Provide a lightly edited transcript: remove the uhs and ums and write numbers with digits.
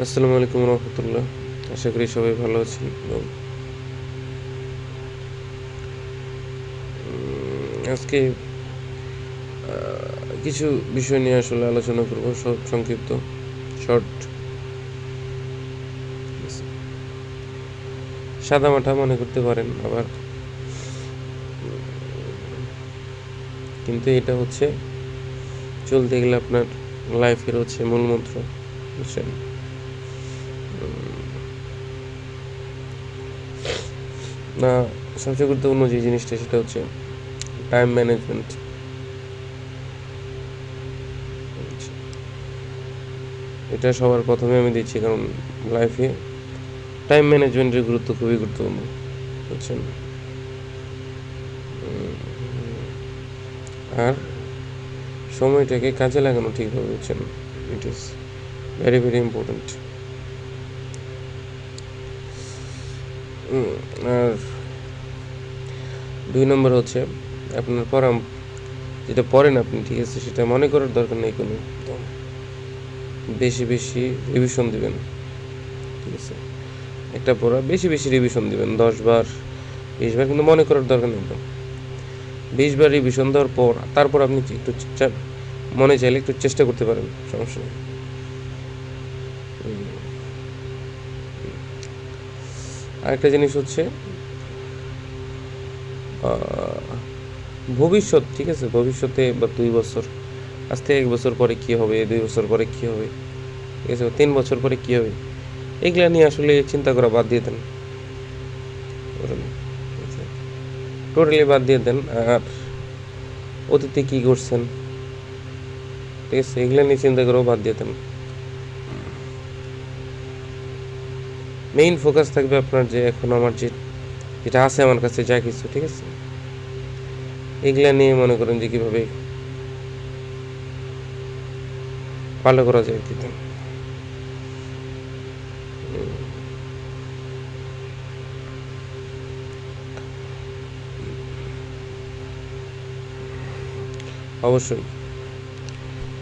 আসসালামু আলাইকুম রহমতুল্লাহ। আশা করি সবাই ভালো আছেন এবং আজকে কিছু বিষয় নিয়ে আসলে আলোচনা করব, সব সংক্ষিপ্ত শর্ট, সাদা মাঠা মনে করতে পারেন আবার, কিন্তু এটা হচ্ছে চলতে গেলে আপনার লাইফের হচ্ছে মূলমন্ত্র, বুঝছেন? না, সবচেয়ে গুরুত্বপূর্ণ যে জিনিসটা সেটা হচ্ছে টাইম ম্যানেজমেন্ট। এটা সবার প্রথমে আমি দিচ্ছি, কারণ লাইফে টাইম ম্যানেজমেন্টের গুরুত্ব খুবই গুরুত্বপূর্ণ, বুঝছেন? আর সময়টাকে কাজে লাগানো ঠিকভাবে, বুঝছেন? It is very very important. আর 2 নম্বর হচ্ছে আপনার যেটা পড়েন আপনি, ঠিক আছে, সেটা মনে করার দরকার নেই কোনো, বেশি বেশি রিভিশন দিবেন, ঠিক আছে? একটা পড়া বেশি বেশি রিভিশন দিবেন, 10 বার 20 বার, কিন্তু মনে করার দরকার নেই একদম। 20 বার রিভিশন দেওয়ার পর তারপর আপনি একটু মনে চাইলে একটু চেষ্টা করতে পারেন, সমস্যা নেই। আরেকটা জিনিস হচ্ছে ভবিষ্যৎ, ঠিক আছে, ভবিষ্যতে বা 2 বছর, আজ থেকে 1 বছর পরে কী হবে, 2 বছর পরে কী হবে, ঠিক আছে, 3 বছর পরে কী হবে, এগুলা নিয়ে আসলে চিন্তা করা বাদ দিয়ে দেন, টোটালি বাদ দিয়ে দেন। আর অতীতে কী করছেন, ঠিক আছে, এগুলো নিয়ে চিন্তা করেও বাদ দিয়ে দেন। মেইন ফোকাস থাকবে আপনার যে এখন আমার যেটা আছে আমার কাছে যা কিছু, ঠিক আছে, এগুলা নিয়ে মনে করেন যে কীভাবে ভালো করা যায় দিতেন। অবশ্যই